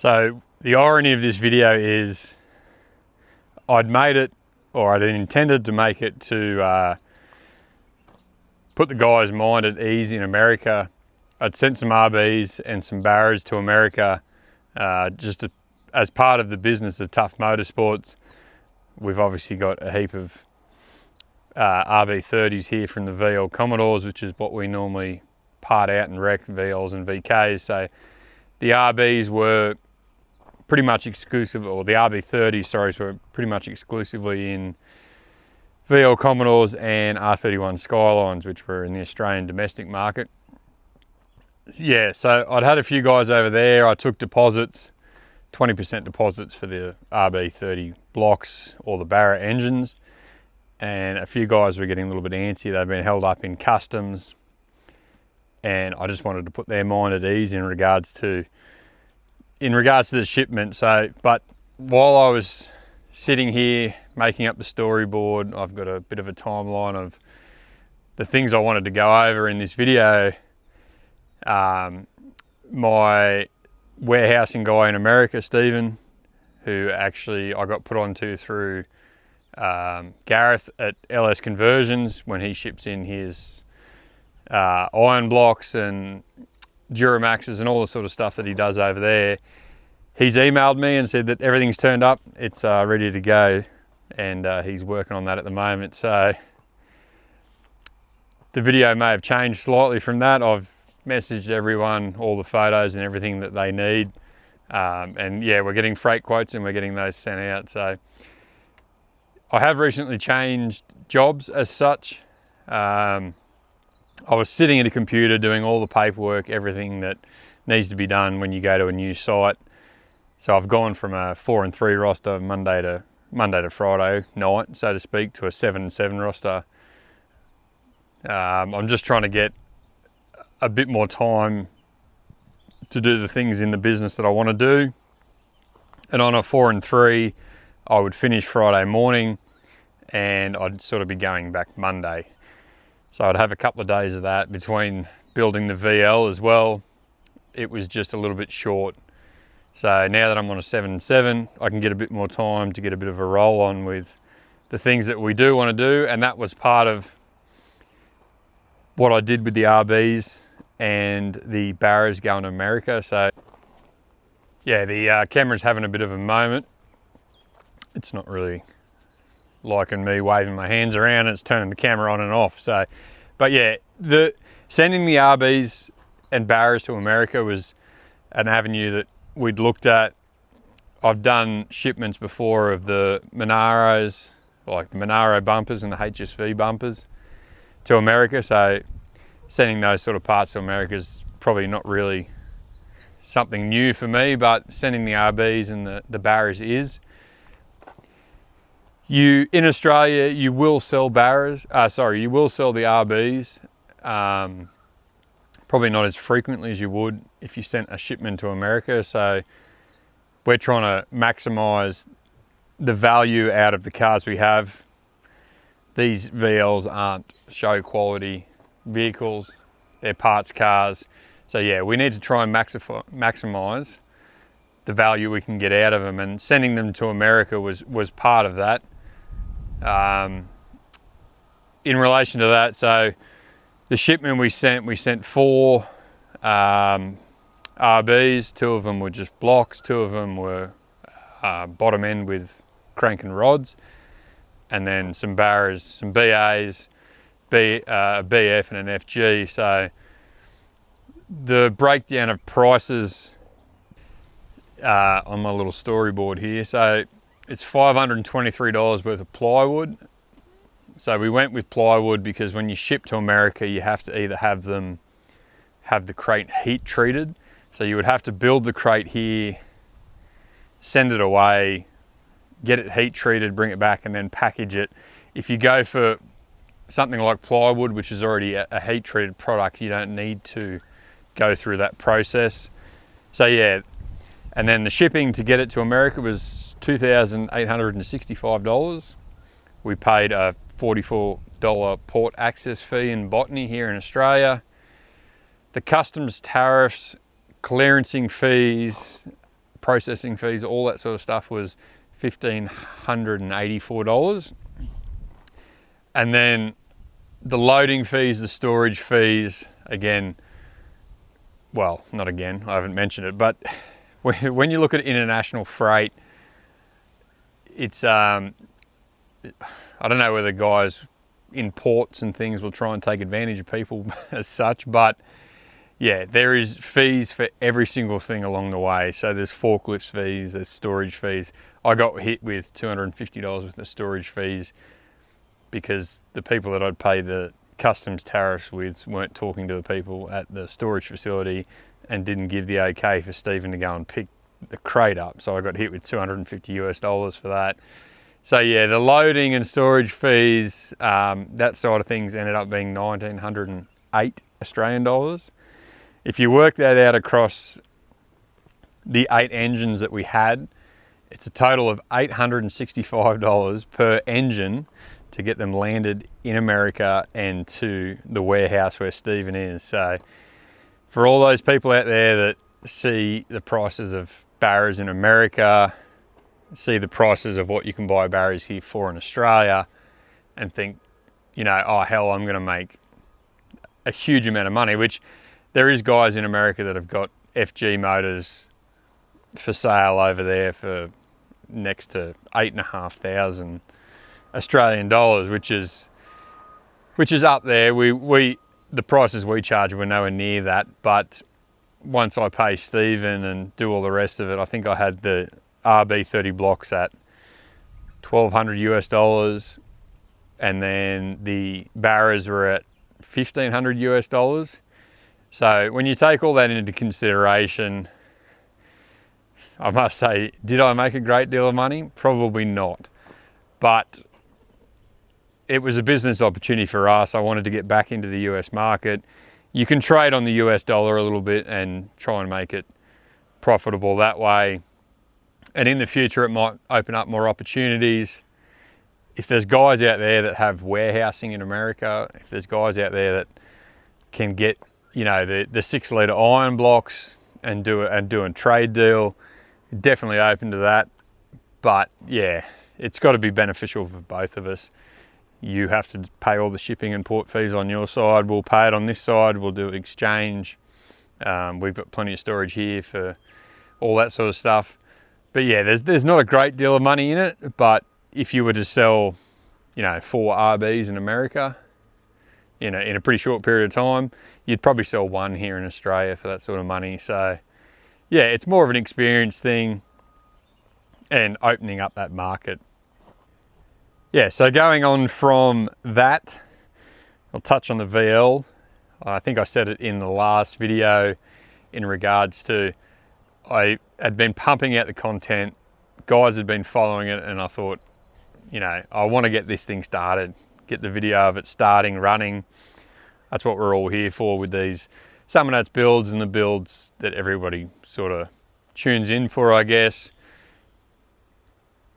So the irony of this video is I'd made it, or I'd intended to make it to put the guys' mind at ease in America. I'd sent some RBs and some Barras to America as part of the business of TUF Motorsports. We've obviously got a heap of RB30s here from the VL Commodores, which is what we normally part out and wreck, VLs and VKs. So the RBs were pretty much exclusive, or the RB30s, sorry, were pretty much exclusively in VL Commodores and R31 Skylines, which were in the Australian domestic market. Yeah, so I'd had a few guys over there. I took deposits, 20% deposits for the RB30 blocks or the Barra engines, and a few guys were getting a little bit antsy. They've been held up in customs, and I just wanted to put their mind at ease in regards to the shipment. So, but while I was sitting here making up the storyboard, I've got a bit of a timeline of the things I wanted to go over in this video. My warehousing guy in America, Stephen, who actually I got put onto through Gareth at LS Conversions when he ships in his iron blocks and Duramaxes and all the sort of stuff that he does over there. He's emailed me and said that everything's turned up, it's ready to go, and he's working on that at the moment. So the video may have changed slightly from that. I've messaged everyone all the photos and everything that they need, and yeah, we're getting freight quotes and we're getting those sent out. So I have recently changed jobs as such. I was sitting at a computer doing all the paperwork, everything that needs to be done when you go to a new site. So I've gone from a 4 and 3 roster Monday to Friday night, so to speak, to a 7 and 7 roster. I'm just trying to get a bit more time to do the things in the business that I want to do. And on a 4 and 3, I would finish Friday morning and I'd sort of be going back Monday. So I'd have a couple of days of that between building the VL as well. It was just a little bit short. So now that I'm on a 7 and 7, I can get a bit more time to get a bit of a roll on with the things that we do want to do. And that was part of what I did with the RBs and the Barras going to America. So yeah, the camera's having a bit of a moment. It's not really liking me waving my hands around, it's turning the camera on and off. So, but yeah, sending the RBs and Barras to America was an avenue that we'd looked at. I've done shipments before of the Monaros, like the Monaro bumpers and the HSV bumpers, to America. So sending those sort of parts to America is probably not really something new for me, but sending the RBs and the Barras is. In Australia, you will sell Barras, you will sell the RBs, probably not as frequently as you would if you sent a shipment to America. So we're trying to maximize the value out of the cars we have. These VLs aren't show quality vehicles, they're parts cars. So yeah, we need to try and maximize the value we can get out of them, and sending them to America was part of that. In relation to that, so the shipment we sent 4 RBs, 2 of them were just blocks, 2 of them were bottom end with crank and rods, and then some Barras, some BAs, a BF and an FG. So the breakdown of prices on my little storyboard here. So it's $523 worth of plywood. So we went with plywood because when you ship to America, you have to either have the crate heat treated. So you would have to build the crate here, send it away, get it heat treated, bring it back, and then package it. If you go for something like plywood, which is already a heat treated product, you don't need to go through that process. So yeah, and then the shipping to get it to America was $2,865. We paid a $44 port access fee in Botany here in Australia. The customs tariffs, clearancing fees, processing fees, all that sort of stuff was $1,584. And then the loading fees, the storage fees, again, well, not again, I haven't mentioned it, but when you look at international freight, it's, I don't know whether guys in ports and things will try and take advantage of people as such, but yeah, there is fees for every single thing along the way. So there's forklift fees, there's storage fees. I got hit with $250 worth of storage fees because the people that I'd pay the customs tariffs with weren't talking to the people at the storage facility and didn't give the okay for Stephen to go and pick the crate up. So I got hit with $250 for that. So yeah, the loading and storage fees, that side of things ended up being 1,908 Australian dollars. If you work that out across the 8 engines that we had, it's a total of $865 per engine to get them landed in America and to the warehouse where Stephen is. So for all those people out there that see the prices of barras in America, see the prices of what you can buy barras here for in Australia, and think, you know, oh hell, I'm going to make a huge amount of money, which there is guys in America that have got FG motors for sale over there for next to 8,500 Australian dollars, which is up there. The prices we charge were nowhere near that, but once I pay Stephen and do all the rest of it, I think I had the RB30 blocks at $1,200 US, and then the barras were at $1,500 US. So when you take all that into consideration, I must say, did I make a great deal of money? Probably not. But it was a business opportunity for us. I wanted to get back into the US market. You can trade on the US dollar a little bit and try and make it profitable that way. And in the future, it might open up more opportunities. If there's guys out there that have warehousing in America, if there's guys out there that can get, you know, the 6 litre iron blocks and do a trade deal, definitely open to that. But yeah, it's got to be beneficial for both of us. You have to pay all the shipping and port fees on your side. We'll pay it on this side. We'll do exchange. We've got plenty of storage here for all that sort of stuff. But yeah, there's not a great deal of money in it. But if you were to sell, you know, 4 RBs in America, in a pretty short period of time, you'd probably sell 1 here in Australia for that sort of money. So yeah, it's more of an experience thing and opening up that market. Yeah, so going on from that, I'll touch on the VL. I think I said it in the last video in regards to, I had been pumping out the content, guys had been following it, and I thought, you know, I want to get this thing started, get the video of it starting, running. That's what we're all here for with these Summernats builds and the builds that everybody sort of tunes in for, I guess.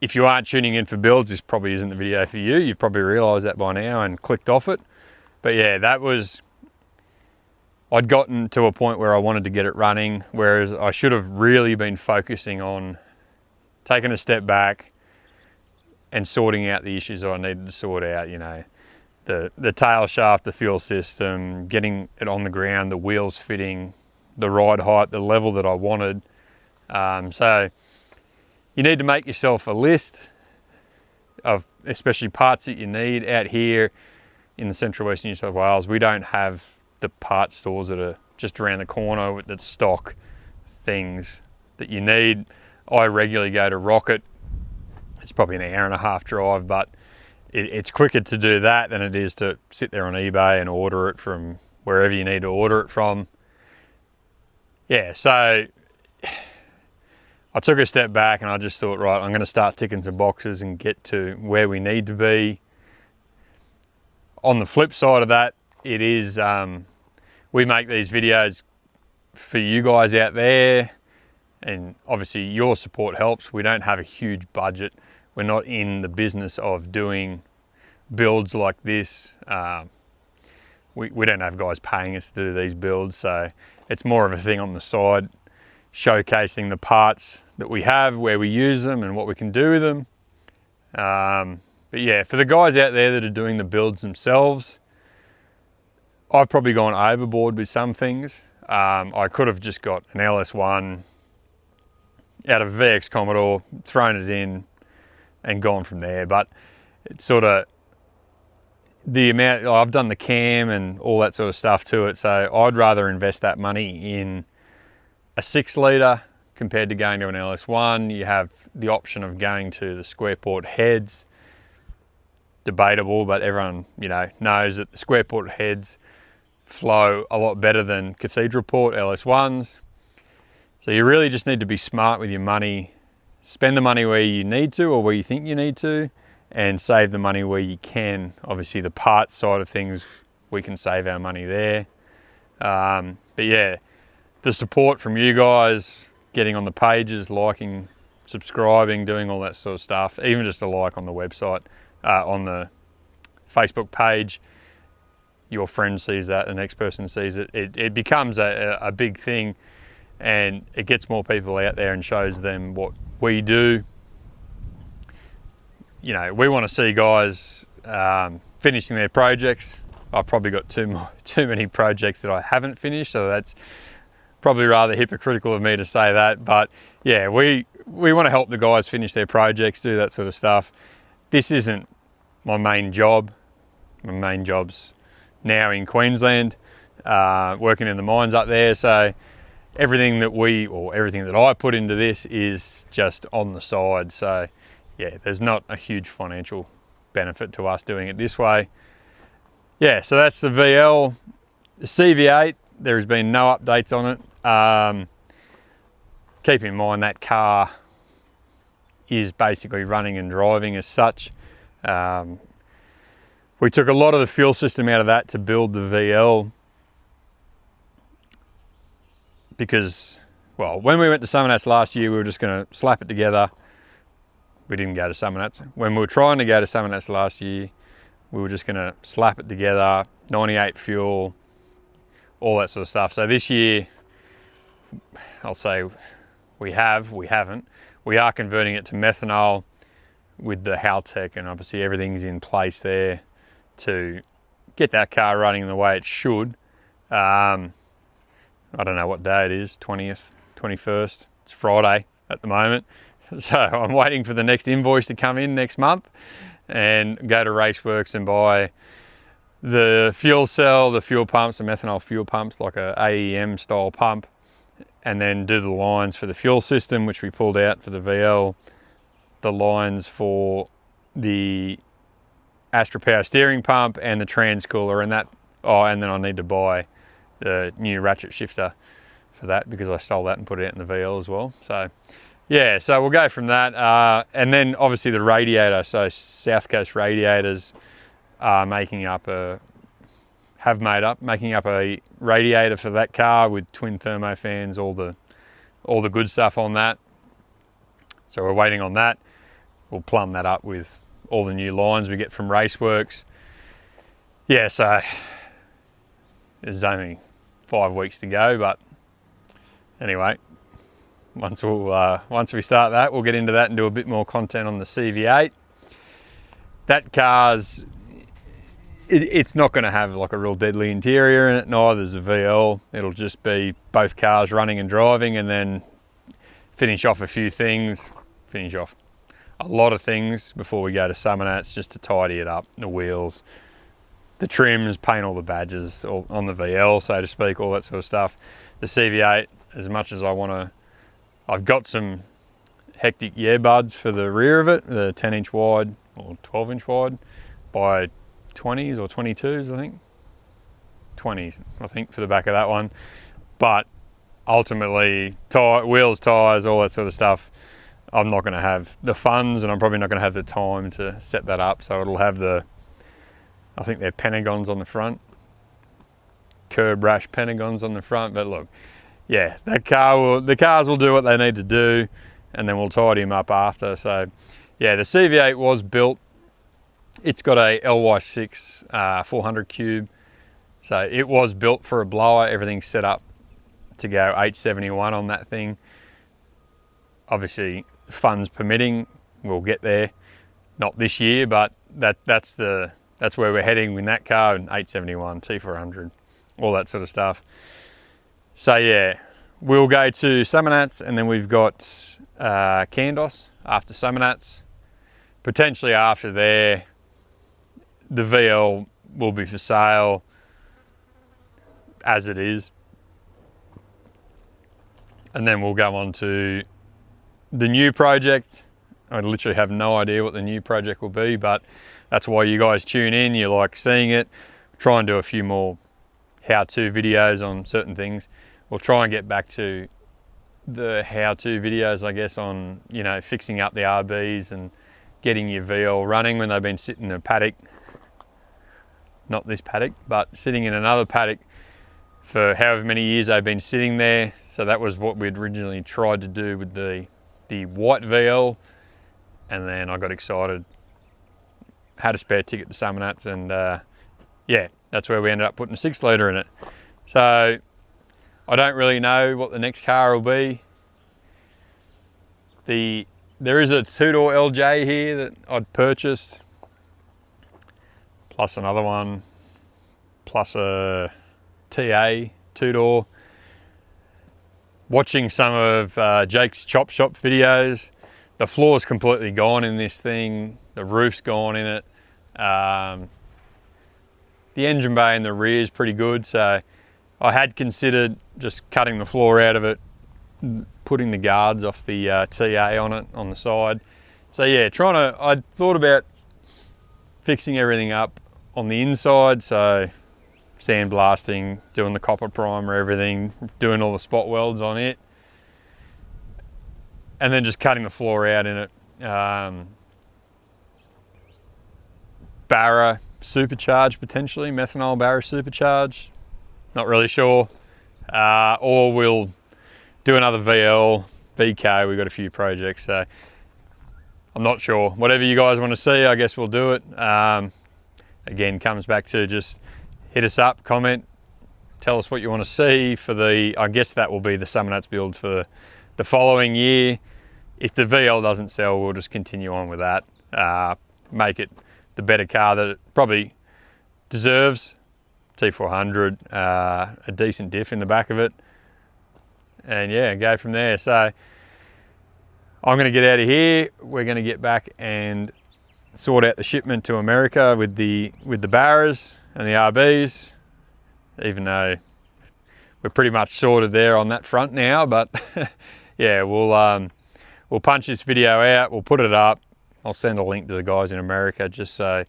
If you aren't tuning in for builds, this probably isn't the video for you. You've probably realised that by now and clicked off it. But yeah, I'd gotten to a point where I wanted to get it running, whereas I should have really been focusing on taking a step back and sorting out the issues that I needed to sort out, you know, the tail shaft, the fuel system, getting it on the ground, the wheels fitting, the ride height, the level that I wanted. So you need to make yourself a list of especially parts that you need. Out here in the central western New South Wales, we don't have the parts stores that are just around the corner that stock things that you need. I regularly go to Rocket. It's probably an hour and a half drive, but it's quicker to do that than it is to sit there on eBay and order it from wherever you need to order it from. Yeah, so I took a step back and I just thought, right, I'm going to start ticking some boxes and get to where we need to be. On the flip side of that, it is, we make these videos for you guys out there, and obviously your support helps. We don't have a huge budget. We're not in the business of doing builds like this. We don't have guys paying us to do these builds, so it's more of a thing on the side. showcasing the parts that we have, where we use them and what we can do with them. But yeah, for the guys out there that are doing the builds themselves, I've probably gone overboard with some things. I could have just got an LS1 out of a VX Commodore, thrown it in and gone from there, but it's sort of the amount, I've done the cam and all that sort of stuff to it, so I'd rather invest that money in a 6 litre compared to going to an LS1. You have the option of going to the square port heads. Debatable, but everyone, you know, knows that the square port heads flow a lot better than cathedral port LS1s. So you really just need to be smart with your money. Spend the money where you need to, or where you think you need to, and save the money where you can. Obviously the parts side of things, we can save our money there. But yeah, the support from you guys, getting on the pages, liking, subscribing, doing all that sort of stuff, even just a like on the website, on the Facebook page, your friend sees that, the next person sees it, it becomes a big thing, and it gets more people out there and shows them what we do. You know, we want to see guys finishing their projects. I've probably got too many projects that I haven't finished, so that's probably rather hypocritical of me to say that. But yeah, we want to help the guys finish their projects, do that sort of stuff. This isn't my main job. My main job's now in Queensland, working in the mines up there. So everything that I put into this is just on the side. So yeah, there's not a huge financial benefit to us doing it this way. Yeah, so that's the VL. The CV8, there has been no updates on it. Keep in mind that car is basically running and driving as such. We took a lot of the fuel system out of that to build the VL, because, well, when we went to Summernats last year, we were just going to slap it together. We didn't go to Summernats. When we were trying to go to Summernats last year, we were just going to slap it together, 98 fuel, all that sort of stuff. So this year, I'll say we haven't. We are converting it to methanol with the Haltech, and obviously everything's in place there to get that car running the way it should. I don't know what day it is, 20th, 21st. It's Friday at the moment. So I'm waiting for the next invoice to come in next month and go to Raceworks and buy the fuel cell, the fuel pumps, the methanol fuel pumps, like a AEM style pump, and then do the lines for the fuel system, which we pulled out for the VL, the lines for the Astra Power steering pump and the transcooler, and that, and then I need to buy the new ratchet shifter for that, because I stole that and put it out in the VL as well. So yeah, so we'll go from that, and then obviously the radiator. So South Coast Radiators are making up a radiator for that car with twin thermofans, all the good stuff on that. So we're waiting on that. We'll plumb that up with all the new lines we get from Raceworks. Yeah, so there's only 5 weeks to go, but anyway, once we start that, we'll get into that and do a bit more content on the CV8. That car's, it's not going to have like a real deadly interior in it, neither is a VL. It'll just be both cars running and driving, and then finish off a lot of things before we go to Summernats, just to tidy it up, the wheels, the trims, paint all the badges on the VL, so to speak, all that sort of stuff. The CV8, as much as I want to, I've got some hectic earbuds for the rear of it, the 10-inch wide or 12-inch wide by 20s or 22s, I think. 20s, I think, for the back of that one. But ultimately, wheels, tyres, all that sort of stuff, I'm not going to have the funds, and I'm probably not going to have the time to set that up. So it'll have I think they're Pentagons on the front, curb rash Pentagons on the front. But look, yeah, the cars will do what they need to do, and then we'll tidy them up after. So yeah, the CV8 was built. It's got a LY6 400 cube. So it was built for a blower. Everything's set up to go 871 on that thing. Obviously, funds permitting, we'll get there. Not this year, but that's where we're heading with that car, and 871, T400, all that sort of stuff. So yeah, we'll go to Summernats, and then we've got Candos after Summernats. Potentially after there, the VL will be for sale as it is. And then we'll go on to the new project. I literally have no idea what the new project will be, but that's why you guys tune in. You like seeing it. Try and do a few more how-to videos on certain things. We'll try and get back to the how-to videos, I guess, on, you know, fixing up the RBs and getting your VL running when they've been sitting in a paddock. Not this paddock, but sitting in another paddock for however many years they've been sitting there. So that was what we'd originally tried to do with the white VL, and then I got excited, had a spare ticket to Summernats, and yeah, that's where we ended up putting a 6 litre in it. So I don't really know what the next car will be. There is a 2-door LJ here that I'd purchased, plus another one, plus a TA 2-door. Watching some of Jake's Chop Shop videos, the floor's completely gone in this thing, the roof's gone in it. The engine bay in the rear is pretty good, so I had considered just cutting the floor out of it, putting the guards off the TA on it on the side. So yeah, I thought about fixing everything up on the inside, so sandblasting, doing the copper primer, everything, doing all the spot welds on it, and then just cutting the floor out in it. Barra supercharged, potentially, methanol Barra supercharged, not really sure. Or we'll do another VL, VK, we've got a few projects, so I'm not sure. Whatever you guys want to see, I guess we'll do it. Again, comes back to just hit us up, comment, tell us what you want to see for I guess that will be the Summernats build for the following year. If the VL doesn't sell, we'll just continue on with that. Make it the better car that it probably deserves. T400, a decent diff in the back of it. And yeah, go from there. So I'm going to get out of here. We're going to get back and sort out the shipment to America with the Barras and the RBs, even though we're pretty much sorted there on that front now. But yeah, we'll punch this video out, we'll put it up. I'll send a link to the guys in America just so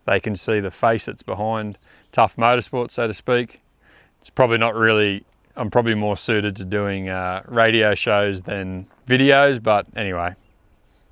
they can see the face that's behind TUF Motorsports, so to speak. It's probably not really, I'm probably more suited to doing radio shows than videos, but anyway,